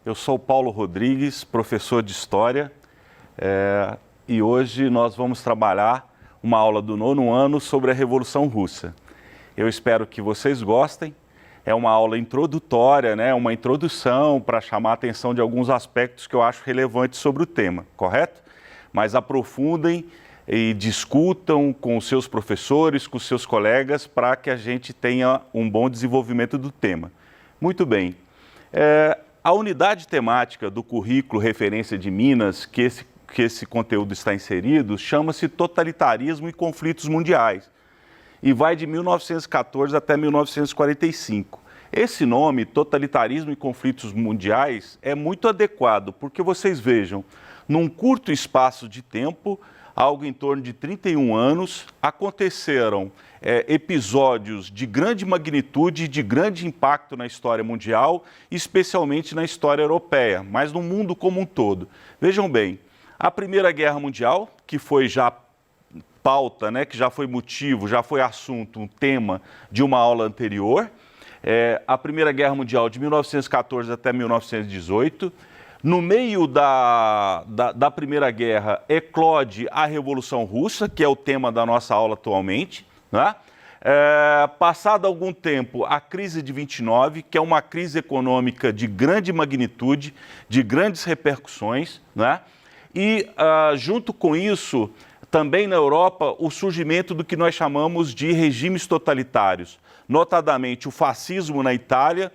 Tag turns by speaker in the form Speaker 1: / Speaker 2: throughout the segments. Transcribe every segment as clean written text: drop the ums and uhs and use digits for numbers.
Speaker 1: Eu sou Paulo Rodrigues, professor de História, e hoje nós vamos trabalhar uma aula do 9º ano sobre a Revolução Russa. Eu espero que vocês gostem. É uma aula introdutória, né? Uma introdução para chamar a atenção de alguns aspectos que eu acho relevantes sobre o tema, correto? Mas aprofundem e discutam com os seus professores, com os seus colegas, para que a gente tenha um bom desenvolvimento do tema. Muito bem. A unidade temática do currículo Referência de Minas, que esse conteúdo está inserido, chama-se Totalitarismo e Conflitos Mundiais e vai de 1914 até 1945. Esse nome, Totalitarismo e Conflitos Mundiais, é muito adequado, porque vocês vejam, num curto espaço de tempo, algo em torno de 31 anos, aconteceram episódios de grande magnitude e de grande impacto na história mundial, especialmente na história europeia, mas no mundo como um todo. Vejam bem, a Primeira Guerra Mundial, que foi já pauta, né, que já foi motivo, já foi assunto, um tema de uma aula anterior, a Primeira Guerra Mundial de 1914 até 1918, no meio da Primeira Guerra eclode a Revolução Russa, que é o tema da nossa aula atualmente, né? Passado algum tempo, a crise de 29, que é uma crise econômica de grande magnitude, de grandes repercussões, né? E junto com isso, também na Europa, o surgimento do que nós chamamos de regimes totalitários, notadamente o fascismo na Itália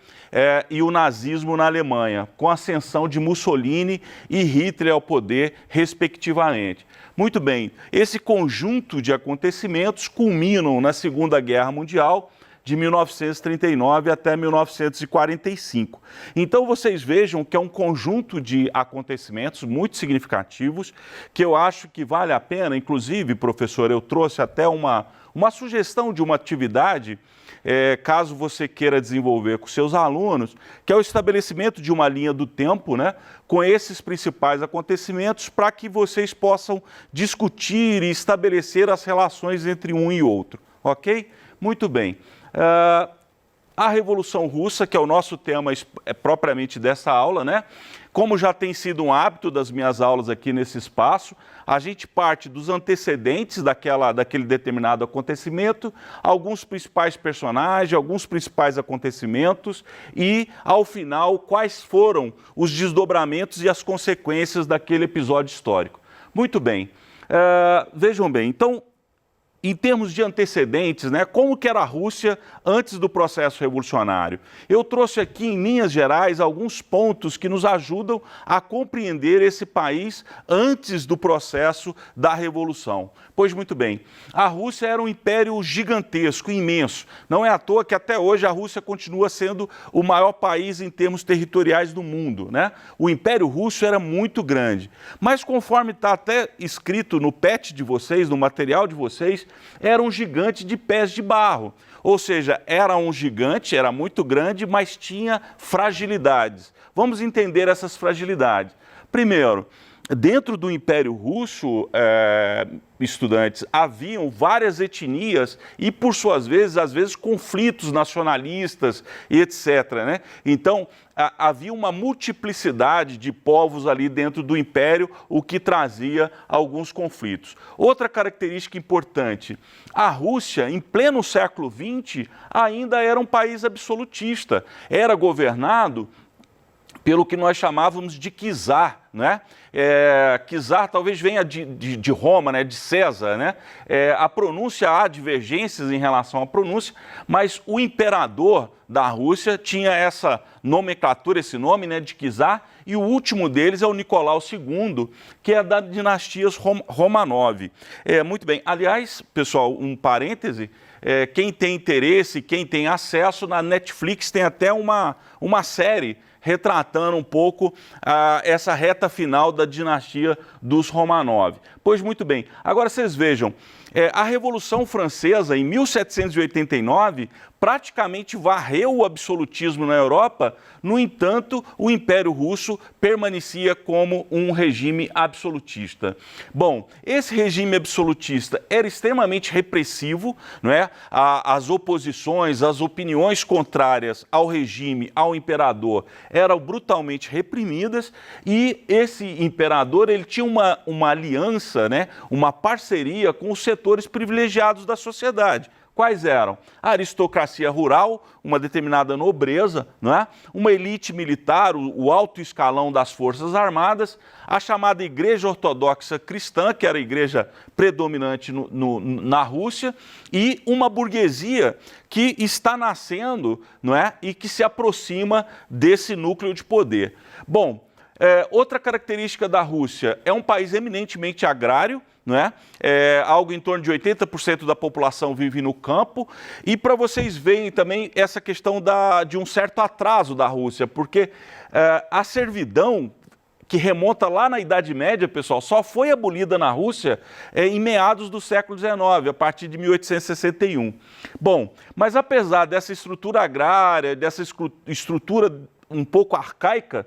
Speaker 1: e o nazismo na Alemanha, com a ascensão de Mussolini e Hitler ao poder, respectivamente. Muito bem, esse conjunto de acontecimentos culminam na Segunda Guerra Mundial, de 1939 até 1945. Então vocês vejam que é um conjunto de acontecimentos muito significativos que eu acho que vale a pena, inclusive, professor, eu trouxe até uma sugestão de uma atividade, caso você queira desenvolver com seus alunos, que é o estabelecimento de uma linha do tempo, né, com esses principais acontecimentos para que vocês possam discutir e estabelecer as relações entre um e outro, ok? Muito bem. A Revolução Russa, que é o nosso tema propriamente dessa aula, né? Como já tem sido um hábito das minhas aulas aqui nesse espaço, a gente parte dos antecedentes daquele determinado acontecimento, alguns principais personagens, alguns principais acontecimentos e, ao final, quais foram os desdobramentos e as consequências daquele episódio histórico. Muito bem. Vejam bem, então, em termos de antecedentes, né, como que era a Rússia antes do processo revolucionário? Eu trouxe aqui, em linhas gerais, alguns pontos que nos ajudam a compreender esse país antes do processo da Revolução. Pois muito bem, a Rússia era um império gigantesco, imenso. Não é à toa que até hoje a Rússia continua sendo o maior país em termos territoriais do mundo, né? O Império Russo era muito grande. Mas conforme está até escrito no PET de vocês, no material de vocês, era um gigante de pés de barro, ou seja, era um gigante, era muito grande, mas tinha fragilidades. Vamos entender essas fragilidades. Primeiro, dentro do Império Russo, estudantes, haviam várias etnias e, por suas vezes, às vezes, conflitos nacionalistas e etc., né? Então, havia uma multiplicidade de povos ali dentro do Império, o que trazia alguns conflitos. Outra característica importante, a Rússia, em pleno século XX, ainda era um país absolutista, era governado pelo que nós chamávamos de czar, né? Czar talvez venha de Roma, né? De César, né? A pronúncia, há divergências em relação à pronúncia, mas o imperador da Rússia tinha essa nomenclatura, esse nome, né, de czar, e o último deles é o Nicolau II, que é da dinastia Romanov. Muito bem, aliás, pessoal, um parêntese, quem tem interesse, quem tem acesso, na Netflix tem até uma série retratando um pouco essa reta final da dinastia dos Romanov. Pois muito bem, agora vocês vejam, a Revolução Francesa, em 1789, praticamente varreu o absolutismo na Europa. No entanto, o Império Russo permanecia como um regime absolutista. Bom, esse regime absolutista era extremamente repressivo, não é? As oposições, as opiniões contrárias ao regime, ao imperador, eram brutalmente reprimidas, e esse imperador ele tinha uma aliança, né? Uma parceria com os setores privilegiados da sociedade. Quais eram? A aristocracia rural, uma determinada nobreza, não é? Uma elite militar, o alto escalão das forças armadas, a chamada Igreja Ortodoxa Cristã, que era a igreja predominante na Rússia, e uma burguesia que está nascendo, não é? E que se aproxima desse núcleo de poder. Bom, outra característica da Rússia, é um país eminentemente agrário, não é? Algo em torno de 80% da população vive no campo. E para vocês verem também essa questão de um certo atraso da Rússia, porque a servidão, que remonta lá na Idade Média, pessoal, só foi abolida na Rússia em meados do século XIX, a partir de 1861. Bom, mas apesar dessa estrutura agrária, dessa estrutura um pouco arcaica,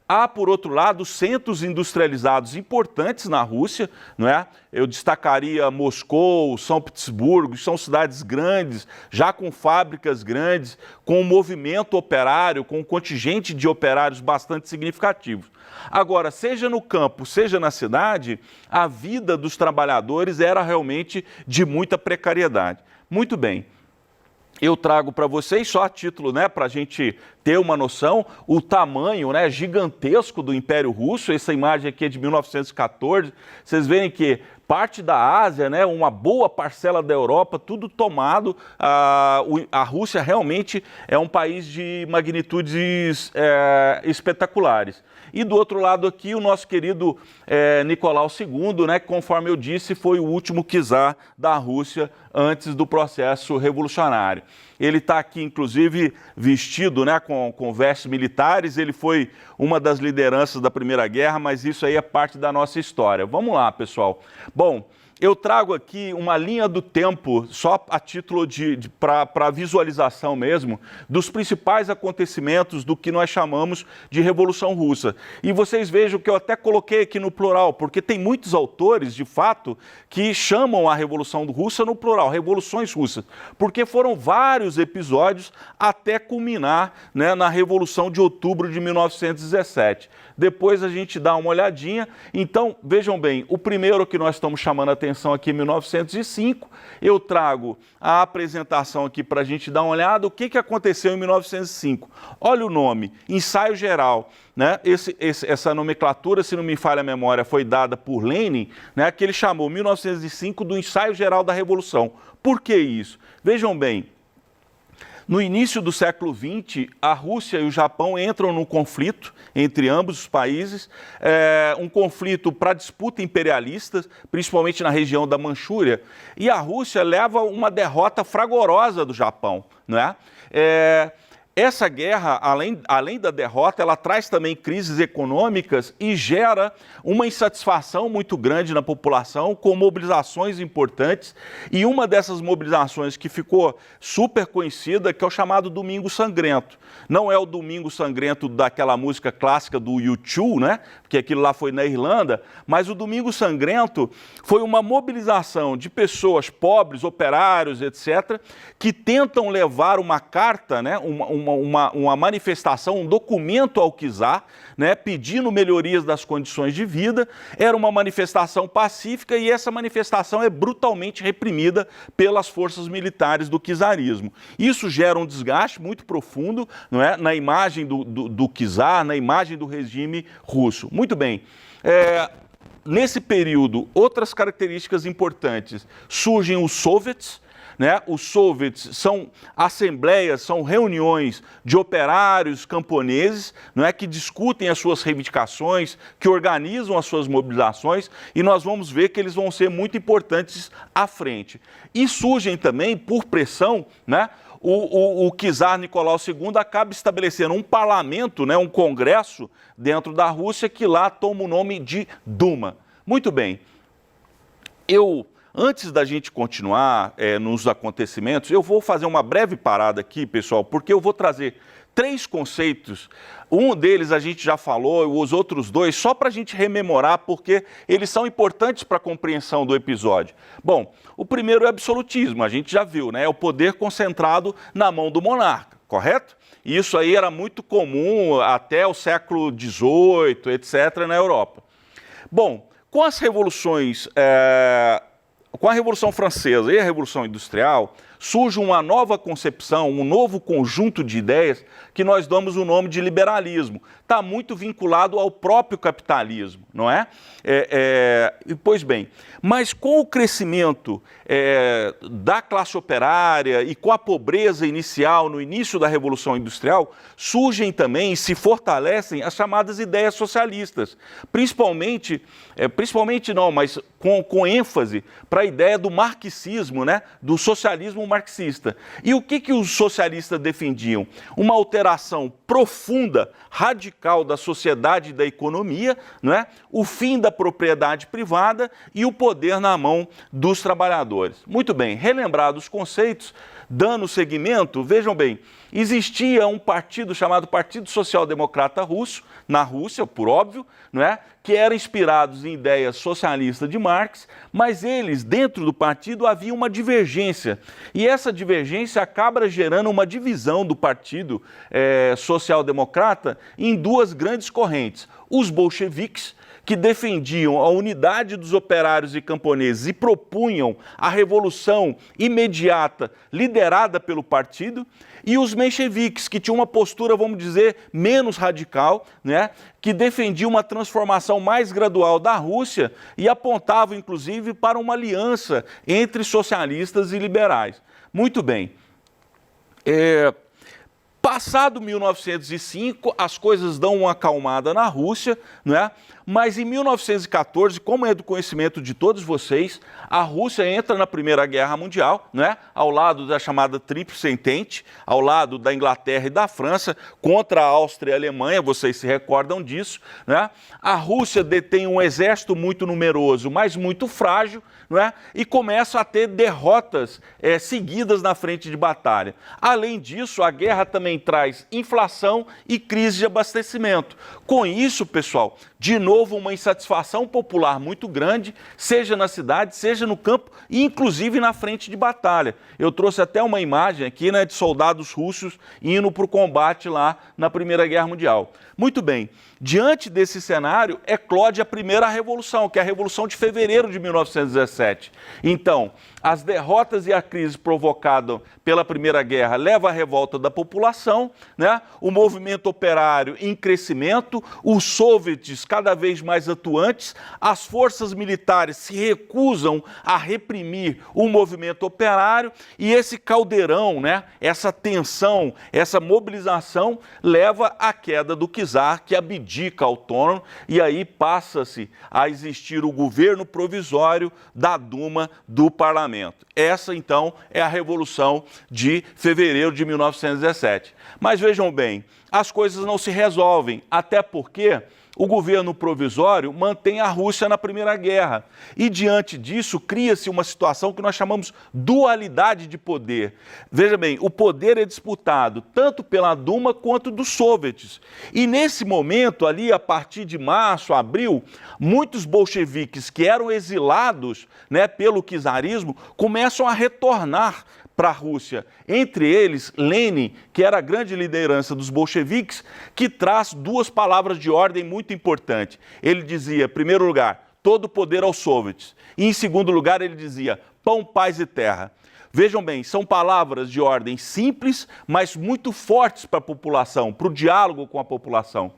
Speaker 1: há, por outro lado, centros industrializados importantes na Rússia, não é? Eu destacaria Moscou, São Petersburgo, são cidades grandes, já com fábricas grandes, com um movimento operário, com um contingente de operários bastante significativos. Agora, seja no campo, seja na cidade, a vida dos trabalhadores era realmente de muita precariedade. Muito bem. Eu trago para vocês, só a título, né, para a gente ter uma noção, o tamanho, né, gigantesco do Império Russo. Essa imagem aqui é de 1914. Vocês veem que parte da Ásia, né, uma boa parcela da Europa, tudo tomado. A Rússia realmente é um país de magnitudes espetaculares. E do outro lado aqui, o nosso querido Nicolau II, né, que, conforme eu disse, foi o último czar da Rússia antes do processo revolucionário. Ele está aqui, inclusive, vestido, né, com vestes militares. Ele foi uma das lideranças da Primeira Guerra, mas isso aí é parte da nossa história. Vamos lá, pessoal. Bom, eu trago aqui uma linha do tempo, só a título para visualização mesmo, dos principais acontecimentos do que nós chamamos de Revolução Russa. E vocês vejam que eu até coloquei aqui no plural, porque tem muitos autores, de fato, que chamam a Revolução Russa no plural, Revoluções Russas, porque foram vários episódios até culminar, né, na Revolução de Outubro de 1917. Depois a gente dá uma olhadinha. Então, vejam bem, o primeiro que nós estamos chamando a atenção aqui, 1905, eu trago a apresentação aqui para a gente dar uma olhada. O que aconteceu em 1905? Olha o nome, Ensaio Geral, né? Essa nomenclatura, se não me falha a memória, foi dada por Lenin, né? Que ele chamou 1905 do Ensaio Geral da Revolução. Por que isso? Vejam bem, no início do século XX, a Rússia e o Japão entram num conflito entre ambos os países, um conflito para disputa imperialista, principalmente na região da Manchúria, e a Rússia leva uma derrota fragorosa do Japão, não é? Essa guerra, além da derrota, ela traz também crises econômicas e gera uma insatisfação muito grande na população, com mobilizações importantes. E uma dessas mobilizações que ficou super conhecida, que é o chamado Domingo Sangrento. Não é o Domingo Sangrento daquela música clássica do U2, né? Porque aquilo lá foi na Irlanda, mas o Domingo Sangrento foi uma mobilização de pessoas pobres, operários, etc., que tentam levar uma carta, né? Uma manifestação, um documento ao czar, né, pedindo melhorias das condições de vida. Era uma manifestação pacífica e essa manifestação é brutalmente reprimida pelas forças militares do czarismo. Isso gera um desgaste muito profundo, não é, na imagem do czar, na imagem do regime russo. Muito bem. Nesse período, outras características importantes. Surgem os soviets, né? Os soviets são assembleias, são reuniões de operários camponeses, não é, que discutem as suas reivindicações, que organizam as suas mobilizações, e nós vamos ver que eles vão ser muito importantes à frente. E surgem também, por pressão, né, o czar Nicolau II acaba estabelecendo um parlamento, né, um congresso dentro da Rússia, que lá toma o nome de Duma. Muito bem. Antes da gente continuar nos acontecimentos, eu vou fazer uma breve parada aqui, pessoal, porque eu vou trazer 3 conceitos. Um deles a gente já falou, os outros 2, só para a gente rememorar, porque eles são importantes para a compreensão do episódio. Bom, o primeiro é o absolutismo, a gente já viu, né? É o poder concentrado na mão do monarca, correto? E isso aí era muito comum até o século XVIII, etc., na Europa. Bom, com as revoluções, com a Revolução Francesa e a Revolução Industrial, surge uma nova concepção, um novo conjunto de ideias que nós damos o nome de liberalismo. Está muito vinculado ao próprio capitalismo, não é? Pois bem, mas com o crescimento da classe operária e com a pobreza inicial no início da Revolução Industrial, surgem também e se fortalecem as chamadas ideias socialistas, principalmente não, mas com ênfase para a ideia do marxismo, né? Do socialismo marxista. E o que os socialistas defendiam? Uma alteração profunda, radical da sociedade e da economia, não é? O fim da propriedade privada e o poder na mão dos trabalhadores. Muito bem, relembrados os conceitos, dando seguimento, vejam bem, existia um partido chamado Partido Social Democrata Russo, na Rússia, por óbvio, não é? Que eram inspirados em ideias socialistas de Marx, mas eles, dentro do partido, havia uma divergência. E essa divergência acaba gerando uma divisão do Partido Social Democrata em 2 grandes correntes. Os bolcheviques, que defendiam a unidade dos operários e camponeses e propunham a revolução imediata liderada pelo partido, e os mencheviques, que tinham uma postura, vamos dizer, menos radical, né, que defendiam uma transformação mais gradual da Rússia e apontavam, inclusive, para uma aliança entre socialistas e liberais. Muito bem. Passado 1905, as coisas dão uma acalmada na Rússia, não é? Mas em 1914, como é do conhecimento de todos vocês, a Rússia entra na Primeira Guerra Mundial, não é? Ao lado da chamada Tríplice Entente, ao lado da Inglaterra e da França, contra a Áustria e a Alemanha, vocês se recordam disso, não é? A Rússia detém um exército muito numeroso, mas muito frágil, não é? E começa a ter derrotas seguidas na frente de batalha. Além disso, a guerra também traz inflação e crise de abastecimento. Com isso, pessoal, de novo uma insatisfação popular muito grande, seja na cidade, seja no campo e inclusive na frente de batalha. Eu trouxe até uma imagem aqui, né, de soldados russos indo para o combate lá na Primeira Guerra Mundial. Muito bem, diante desse cenário eclode a primeira revolução, que é a Revolução de Fevereiro de 1917. Então, as derrotas e a crise provocada pela Primeira Guerra levam à revolta da população, né? O movimento operário em crescimento, os soviets cada vez mais atuantes, as forças militares se recusam a reprimir o movimento operário e esse caldeirão, né? Essa tensão, essa mobilização leva à queda do czar, que abdica ao trono, e aí passa-se a existir o governo provisório da Duma do parlamento. Essa, então, é a Revolução de Fevereiro de 1917. Mas vejam bem, as coisas não se resolvem, até porque o governo provisório mantém a Rússia na Primeira Guerra. E, diante disso, cria-se uma situação que nós chamamos dualidade de poder. Veja bem, o poder é disputado tanto pela Duma quanto dos soviets. E, nesse momento, ali, a partir de março, abril, muitos bolcheviques que eram exilados, né, pelo czarismo começam a retornar para a Rússia. Entre eles, Lenin, que era a grande liderança dos bolcheviques, que traz 2 palavras de ordem muito importantes. Ele dizia, em primeiro lugar, todo o poder aos soviets. E, em segundo lugar, ele dizia, pão, paz e terra. Vejam bem, são palavras de ordem simples, mas muito fortes para a população, para o diálogo com a população.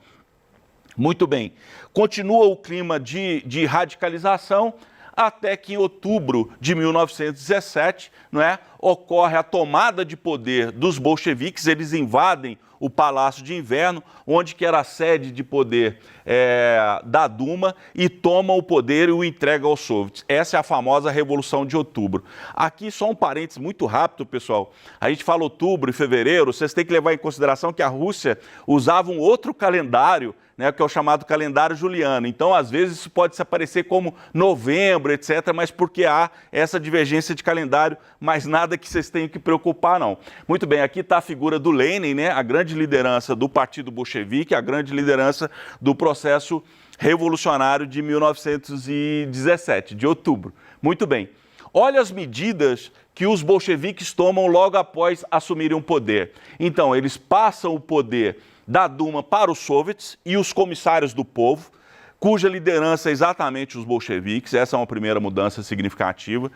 Speaker 1: Muito bem. Continua o clima de radicalização, até que em outubro de 1917, não é, ocorre a tomada de poder dos bolcheviques, eles invadem o Palácio de Inverno, onde que era a sede de poder da Duma, e toma o poder e o entrega aos soviets. Essa é a famosa Revolução de Outubro. Aqui só um parênteses muito rápido, pessoal. A gente fala outubro e fevereiro, vocês têm que levar em consideração que a Rússia usava um outro calendário, né, que é o chamado calendário juliano. Então, às vezes, isso pode se aparecer como novembro, etc., mas porque há essa divergência de calendário, mas nada que vocês tenham que preocupar, não. Muito bem, aqui está a figura do Lenin, né, a grande liderança do Partido Bolchevique, a grande liderança do processo revolucionário de 1917, de outubro. Muito bem. Olha as medidas que os bolcheviques tomam logo após assumirem o poder. Então, eles passam o poder da Duma para os soviets e os comissários do povo, cuja liderança é exatamente os bolcheviques. Essa é uma primeira mudança significativa.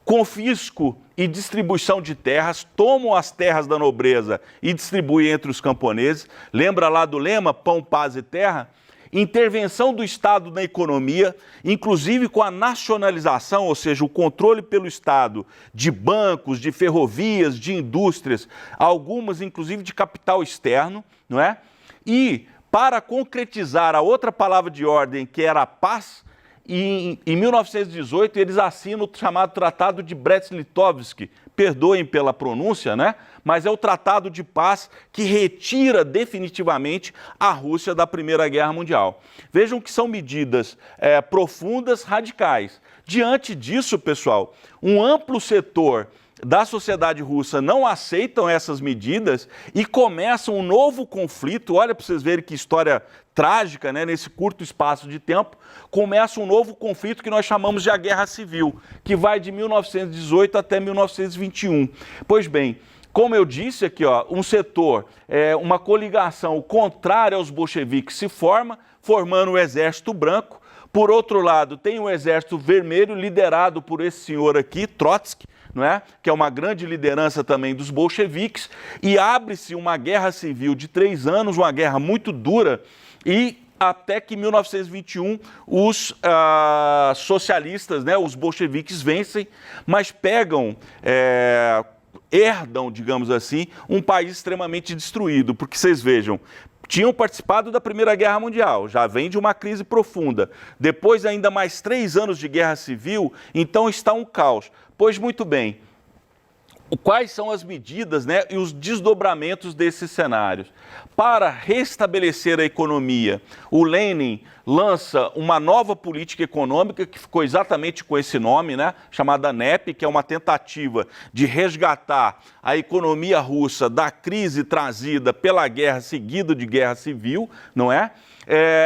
Speaker 1: Confisco e distribuição de terras, tomam as terras da nobreza e distribuem entre os camponeses. Lembra lá do lema Pão, Paz e Terra? Intervenção do Estado na economia, inclusive com a nacionalização, ou seja, o controle pelo Estado de bancos, de ferrovias, de indústrias, algumas inclusive de capital externo, não é? E para concretizar a outra palavra de ordem, que era a paz, em 1918 eles assinam o chamado Tratado de Brest-Litovsk, perdoem pela pronúncia, né? Mas é o Tratado de Paz que retira definitivamente a Rússia da Primeira Guerra Mundial. Vejam que são medidas profundas, radicais. Diante disso, pessoal, um amplo setor da sociedade russa não aceitam essas medidas e começa um novo conflito. Olha para vocês verem que história trágica, né? Nesse curto espaço de tempo, começa um novo conflito que nós chamamos de a Guerra Civil, que vai de 1918 até 1921. Pois bem, como eu disse aqui, ó, um setor, uma coligação contrária aos bolcheviques se forma, formando o Exército Branco. Por outro lado, tem o Exército Vermelho, liderado por esse senhor aqui, Trotsky, não é? Que é uma grande liderança também dos bolcheviques, e abre-se uma guerra civil de 3 anos, uma guerra muito dura, e até que em 1921 os socialistas, né, os bolcheviques vencem, mas herdam, digamos assim, um país extremamente destruído, porque vocês vejam, tinham participado da Primeira Guerra Mundial, já vem de uma crise profunda. Depois ainda mais 3 anos de guerra civil, então está um caos. Pois muito bem, quais são as medidas, né, e os desdobramentos desses cenários? Para restabelecer a economia, o Lenin lança uma nova política econômica que ficou exatamente com esse nome, né, chamada NEP, que é uma tentativa de resgatar a economia russa da crise trazida pela guerra seguida de guerra civil, não é?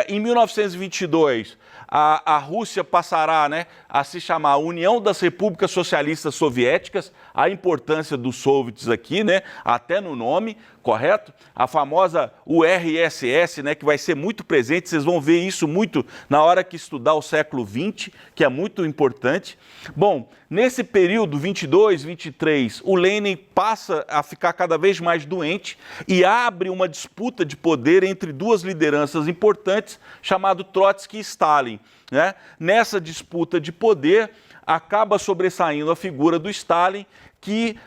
Speaker 1: Em 1922, a Rússia passará, né, a se chamar União das Repúblicas Socialistas Soviéticas, a importância dos soviets aqui, né, até no nome, correto? A famosa URSS, né, que vai ser muito presente, vocês vão ver isso muito na hora que estudar o século XX, que é muito importante. Bom, nesse período 22, 23, o Lenin passa a ficar cada vez mais doente e abre uma disputa de poder entre duas lideranças importantes, chamado Trotsky e Stalin, né? Nessa disputa de poder, acaba sobressaindo a figura do Stalin, que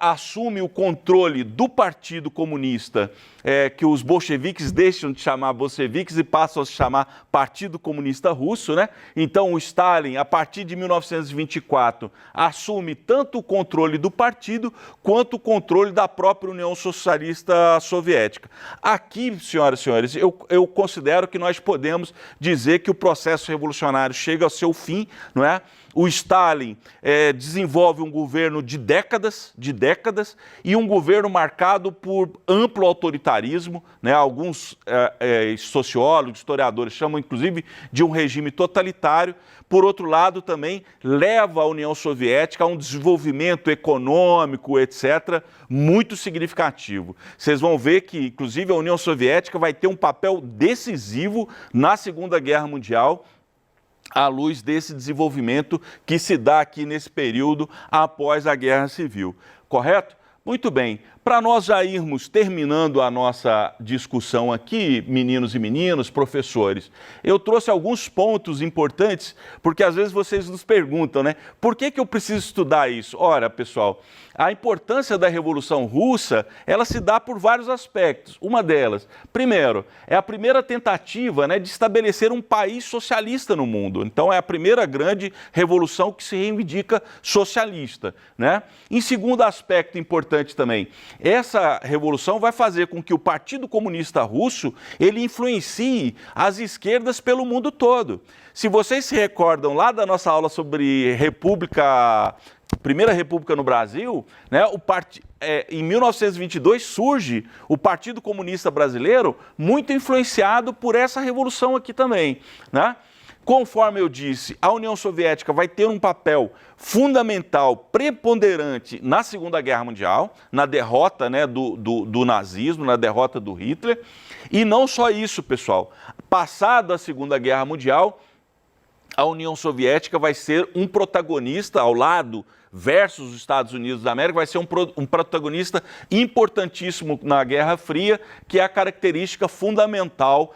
Speaker 1: assume o controle do Partido Comunista, que os bolcheviques deixam de chamar bolcheviques e passam a se chamar Partido Comunista Russo, né? Então o Stalin, a partir de 1924, assume tanto o controle do partido quanto o controle da própria União Socialista Soviética. Aqui, senhoras e senhores, eu considero que nós podemos dizer que o processo revolucionário chega ao seu fim, não é? O Stalin desenvolve um governo de décadas, e um governo marcado por amplo autoritarismo, né? Alguns sociólogos, historiadores chamam inclusive de um regime totalitário. Por outro lado, também leva a União Soviética a um desenvolvimento econômico, etc., muito significativo. Vocês vão ver que, inclusive, a União Soviética vai ter um papel decisivo na Segunda Guerra Mundial, à luz desse desenvolvimento que se dá aqui nesse período após a Guerra Civil, correto? Muito bem. Para nós já irmos terminando a nossa discussão aqui, meninos e meninas, professores, eu trouxe alguns pontos importantes, porque às vezes vocês nos perguntam, né? Por que eu preciso estudar isso? Ora, pessoal, a importância da Revolução Russa, ela se dá por vários aspectos. Uma delas, primeiro, é a primeira tentativa, né, de estabelecer um país socialista no mundo. Então, é a primeira grande revolução que se reivindica socialista, né? Em segundo aspecto importante também, essa revolução vai fazer com que o Partido Comunista Russo ele influencie as esquerdas pelo mundo todo. Se vocês se recordam lá da nossa aula sobre Primeira República no Brasil, né, em 1922 surge o Partido Comunista Brasileiro, muito influenciado por essa revolução aqui também, né? Conforme eu disse, a União Soviética vai ter um papel fundamental, preponderante na Segunda Guerra Mundial, na derrota, né, do nazismo, na derrota do Hitler. E não só isso, pessoal. Passada a Segunda Guerra Mundial, a União Soviética vai ser um protagonista ao lado versus os Estados Unidos da América, vai ser um protagonista importantíssimo na Guerra Fria, que é a característica fundamental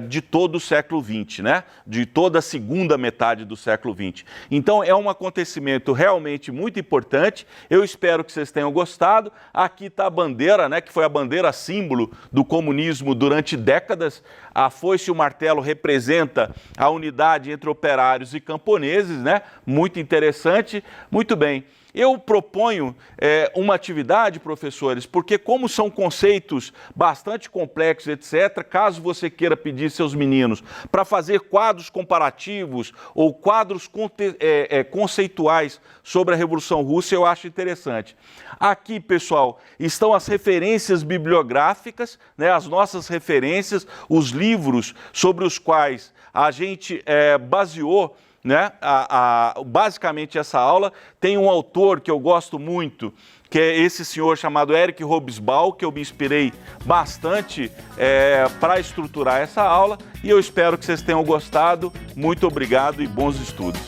Speaker 1: de todo o século XX, né? De toda a segunda metade do século XX. Então, é um acontecimento realmente muito importante. Eu espero que vocês tenham gostado. Aqui está a bandeira, né? Que foi a bandeira símbolo do comunismo durante décadas. A foice e o martelo representa a unidade entre operários e camponeses, né? Muito interessante. Muito bem. Eu proponho uma atividade, professores, porque como são conceitos bastante complexos, etc., caso você queira pedir seus meninos para fazer quadros comparativos ou quadros conceituais sobre a Revolução Russa, eu acho interessante. Aqui, pessoal, estão as referências bibliográficas, né, as nossas referências, os livros sobre os quais a gente baseou, né, basicamente essa aula. Tem um autor que eu gosto muito, que é esse senhor chamado Eric Hobsbawm, que eu me inspirei bastante para estruturar essa aula, e eu espero que vocês tenham gostado. Muito obrigado e bons estudos.